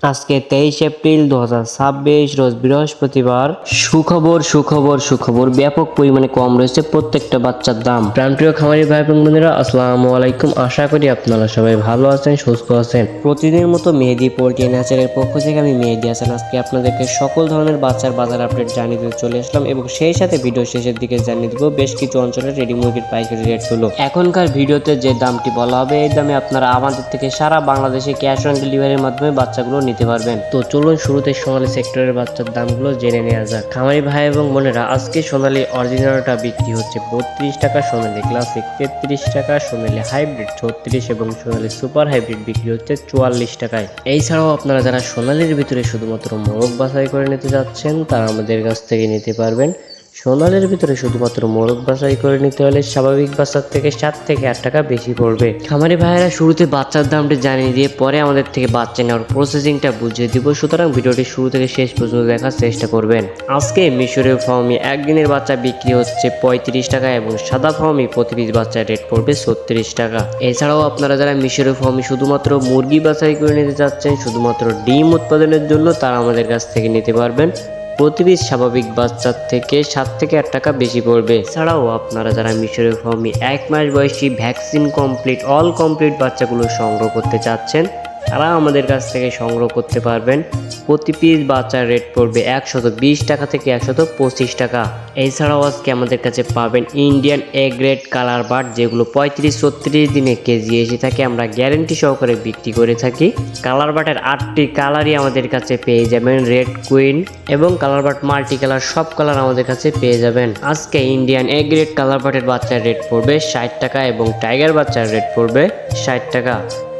আজকে 23 এপ্রিল 2026 রোজ বৃহস্পতিবার। সুখবর সুখবর সুখবর, ব্যাপক পরিমাণে কম রয়েছে প্রত্যেকটা বাচ্চার দাম। প্রাণপ্রিয় খামারি ভাই এবং বোনেরা, আসসালামু আলাইকুম। আশা করি আপনারা সবাই ভালো আছেন, সুস্থ আছেন। প্রতিদিনের মতো মেহেদি পোল্ট্রি ন্যাচারের পক্ষ থেকে আমি মেহেদি হাসান আজকে আপনাদেরকে সকল ধরনের বাচ্চার বাজার আপডেট জানিয়ে দিতে চলে আসলাম এবং সেই সাথে ভিডিও শেষের দিকে জানিয়ে দেবো বেশ কিছু অঞ্চলের রেডি মুরগির পাইকারি রেটগুলো। এখনকার ভিডিওতে যে দামটি বলা হবে এই দামে আপনারা আমাদের থেকে সারা বাংলাদেশে ক্যাশ অন ডেলিভারির মাধ্যমে বাচ্চাগুলো নিতে পারবেন। তো চলুন শুরুতে সোনালী সেক্টরের বাচ্চার দামগুলো জেনে নেওয়া যাক। খামারি ভাই এবং বোনেরা, আজকে সোনালী অরিজিনালটা বিক্রি হচ্ছে 32 টাকা, সোনালী ক্লাসিক 33 টাকা, সোনালী হাইব্রিড 36 এবং সোনালী সুপার হাইব্রিড বিক্রি হচ্ছে 44 টাকায়। এছাড়াও আপনারা যারা সোনালীর ভিতরে শুধুমাত্র মোরগ বাছাই করে নিতে যাচ্ছেন তারা আমাদের কাছ থেকে নিতে পারবেন। সোনালীর ভিতরে শুধুমাত্র মোরগ বাছাই করে নিতে হলে স্বাভাবিক বাচ্চার থেকে 7 থেকে 8 টাকা বেশি পড়বে। খামারি ভাইয়েরা শুরুতে বাচ্চার দামটি জানিয়ে দিয়ে পরে আমাদের থেকে বাচ্চা নেওয়ার প্রসেসিংটা বুঝিয়ে দিব, সুতরাং ভিডিওটি শুরু থেকে শেষ পর্যন্ত দেখার চেষ্টা করবেন। আজকে মিশরীয় ফার্মি একদিনের বাচ্চা বিক্রি হচ্ছে 35 টাকা এবং সাদা ফার্মি প্রতি পিস বাচ্চার রেট পড়বে 36 টাকা। এছাড়াও আপনারা যারা মিশরীয় ফার্মি শুধুমাত্র মুরগি বাছাই করে নিতে চাচ্ছেন শুধুমাত্র ডিম উৎপাদনের জন্য তারা আমাদের কাছ থেকে নিতে পারবেন। প্রতি পিস স্বাভাবিক বাচ্চার থেকে 7 থেকে 8 টাকা বেশি পড়বে। এছাড়াও আপনারা যারা মিশরীয় ফার্মি 1 মাস বয়সী ভ্যাকসিন কমপ্লিট অল কমপ্লিট বাচ্চাগুলো সংগ্রহ করতে চাচ্ছেন তারা আমাদের কাছ থেকে সংগ্রহ করতে পারবেন। প্রতি পিস বাচ্চার রেট পড়বে 120 টাকা থেকে 125 টাকা। এছাড়াও আজকে আমাদের কাছে পাবেন Indian A grade colour bird, যেগুলো 35-36 দিনে কেজি এসে থাকে, আমরা গ্যারেন্টি সহকারে বিক্রি করে থাকি। কালার বার্ডের 8টি কালারই আমাদের কাছে পেয়ে যাবেন, রেড কুইন এবং কালার বার্ড মাল্টি কালার, সব কালার আমাদের কাছে পেয়ে যাবেন। আজকে ইন্ডিয়ান এ গ্রেড কালার বার্ডের বাচ্চার রেট পড়বে 60 টাকা এবং টাইগার বাচ্চার রেট পড়বে 60 টাকা।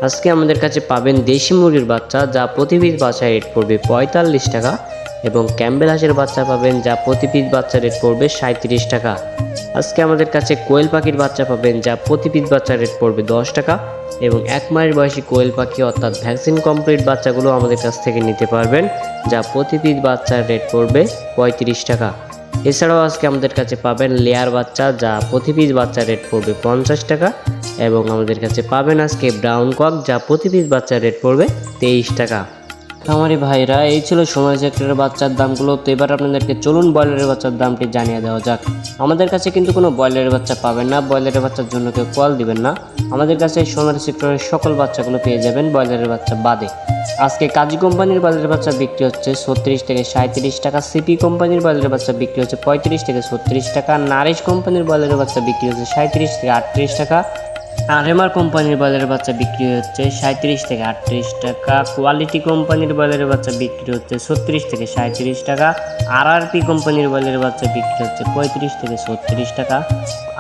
আজকে আমাদের কাছে পাবেন দেশি মুরগির বাচ্চা, যা প্রতি পিস বাচ্চার রেট পড়বে 45 টাকা এবং ক্যাম্বেল হাঁসের বাচ্চা পাবেন যা প্রতি পিস বাচ্চার রেট পড়বে 37 টাকা। আজকে আমাদের কাছে কোয়েল পাখির বাচ্চা পাবেন যা প্রতি পিস বাচ্চার রেট পড়বে 10 টাকা এবং 1 মাস বয়সী কোয়েল পাখি অর্থাৎ ভ্যাকসিন কমপ্লিট বাচ্চাগুলো আমাদের কাছ থেকে নিতে পারবেন যা প্রতি পিস বাচ্চার রেট পড়বে 35 টাকা। এছাড়াও আজকে আমাদের কাছে পাবেন লেয়ার বাচ্চা, যা প্রতি পিস বাচ্চার রেট পড়বে 50 টাকা এবং আমাদের কাছে পাবেন আজকে ব্রাউন কক, যা প্রতি পিস বাচ্চার রেট পড়বে 23 টাকা। খামারি ভাইরা, এই ছিল সোনালী সেক্টরের বাচ্চার দামগুলো। তো এবার আপনাদেরকে চলুন ব্রয়লারের বাচ্চার দামটি জানিয়ে দেওয়া যাক। আমাদের কাছে কিন্তু কোনো ব্রয়লারের বাচ্চা পাবেন না, ব্রয়লারের বাচ্চার জন্য কেউ কল দিবেন না। আমাদের কাছে সোনালী সেক্টরের সকল বাচ্চাগুলো পেয়ে যাবেন ব্রয়লারের বাচ্চা বাদে। আজকে কাজী কোম্পানির ব্রয়লারের বাচ্চা বিক্রি হচ্ছে 36 থেকে 37 টাকা, সিপি কোম্পানির ব্রয়লারের বাচ্চা বিক্রি হচ্ছে 35 থেকে 36 টাকা, নারিশ কোম্পানির ব্রয়লারের বাচ্চা বিক্রি হচ্ছে 37 থেকে 38 টাকা, আরএমআর কোম্পানির ব্রয়লারের বাচ্চা বিক্রি হচ্ছে 37 থেকে 38 টাকা, কোয়ালিটি কোম্পানির ব্রয়লারের বাচ্চা বিক্রি হচ্ছে 36 থেকে 37 টাকা, আরআরপি কোম্পানির ব্রয়লারের বাচ্চা বিক্রি হচ্ছে 35 থেকে 36 টাকা,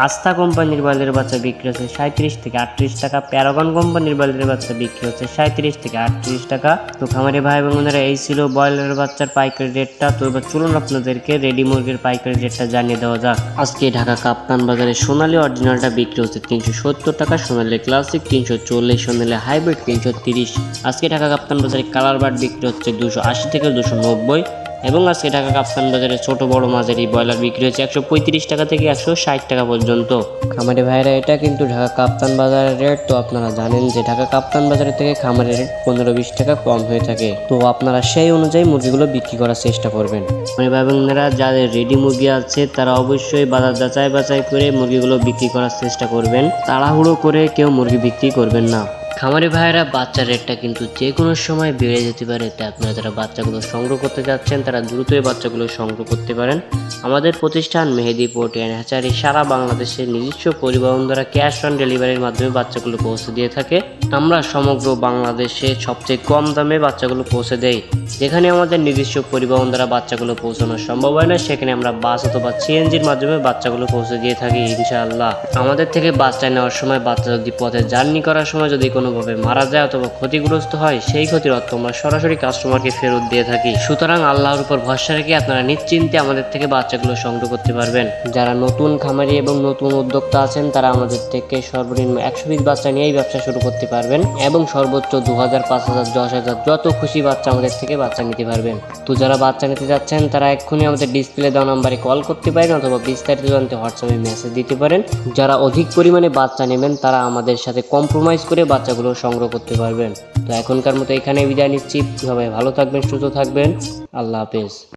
আস্থা কোম্পানির ব্রয়লারের বাচ্চা বিক্রি হচ্ছে 37 থেকে 38 টাকা, প্যারাগন কোম্পানির ব্রয়লারের বাচ্চা বিক্রি হচ্ছে 37 থেকে 38 টাকা। তো খামারি ভাই বোনেরা, এই ছিল ব্রয়লারের বাচ্চার পাইকারি রেটটা। তো এবার চলুন আপনাদেরকে রেডি মুরগির পাইকারি রেটটা জানিয়ে দেওয়া যাক। আজকে ঢাকা কাপ্তান বাজারে সোনালী অরিজিনালটা বিক্রি হচ্ছে 370 টাকা, সোনালী ক্লাসিক 340, সোনালী হাইব্রিড 330। আজকে ঢাকা কাপ্তান বাজারে কালার বার্ড বিক্রি হচ্ছে 280 থেকে 290 এবং আজকে ঢাকা কাপ্তান বাজারে ছোট বড় মাঝারি ব্রয়লার বিক্রি হচ্ছে 135 টাকা থেকে 160 টাকা পর্যন্ত। খামারি ভাইরা, এটা কিন্তু ঢাকা কাপ্তান বাজারের রেট। তো আপনারা জানেন যে ঢাকা কাপ্তান বাজারের থেকে খামারের রেট 15-20 টাকা কম হয়ে থাকে। তো আপনারা সেই অনুযায়ী মুরগিগুলো বিক্রি করার চেষ্টা করবেন। খামারি ভাই বোনেরা, যাদের রেডি মুরগি আছে তারা অবশ্যই বাজার যাচাই করে মুরগিগুলো বিক্রি করার চেষ্টা করবেন। তাড়াহুড়ো করে কেউ মুরগি বিক্রি করবেন না। খামারি ভাইয়েরা, বাচ্চার রেটটা কিন্তু যে কোনো সময় বেড়ে যেতে পারে, তাই আপনারা যারা বাচ্চাগুলো সংগ্রহ করতে যাচ্ছেন তারা দ্রুতই বাচ্চাগুলো সংগ্রহ করতে পারেন। আমাদের প্রতিষ্ঠান মেহেদি পোল্ট্রি অ্যান্ড হ্যাচারি সারা বাংলাদেশের নিজস্ব পরিবহন দ্বারা ক্যাশ অন ডেলিভারির মাধ্যমে বাচ্চাগুলো পৌঁছে দিয়ে থাকে। আমরা সমগ্র বাংলাদেশে সবচেয়ে কম দামে বাচ্চাগুলো পৌঁছে দেই। যেখানে আমাদের নিজস্ব পরিবহন দ্বারা বাচ্চাগুলো পৌঁছানো সম্ভব হয় না, সেখানে আমরা বাস অথবা সিএনজির মাধ্যমে বাচ্চাগুলো পৌঁছে দিয়ে থাকি ইনশাআল্লাহ। আমাদের থেকে বাচ্চা নেওয়ার সময় বাচ্চা যদি পথে জার্নি করার সময় যদি কোনোভাবে মারা যায় অথবা ক্ষতিগ্রস্ত হয়, সেই ক্ষতির অর্থ আমরা সরাসরি কাস্টমারকে ফেরত দিয়ে থাকি। সুতরাং আল্লাহর উপর ভরসা রেখে আপনারা নিশ্চিন্তে আমাদের থেকে বাচ্চাগুলো সংগ্রহ করতে পারবেন। যারা নতুন খামারি এবং নতুন উদ্যোক্তা আছেন তারা আমাদের থেকে সর্বনিম্ন 100 পিস বাচ্চা নিয়েই ব্যবসা শুরু করতে পারবেন এবং সর্বোচ্চ 2000, 5000, 10,000 যত খুশি বাচ্চা আমাদের থেকে বাচ্চা নিতে পারবেন। তো যারা বাচ্চা নিতে যাচ্ছেন তারা এক্ষুনি আমাদের ডিসপ্লে দেওয়া নাম্বারে কল করতে পারেন অথবা বিস্তারিত জানতে হোয়াটসঅ্যাপে মেসেজ দিতে পারেন। যারা অধিক পরিমাণে বাচ্চা নেবেন তারা আমাদের সাথে কম্প্রোমাইজ করে বাচ্চাগুলো বাচ্চাগুলো সংগ্রহ করতে পারবেন। তো এখনকার মতো এখানে বিদায় নিচ্ছি। সবাই ভালো থাকবেন, সুস্থ থাকবেন। আল্লাহ হাফেজ।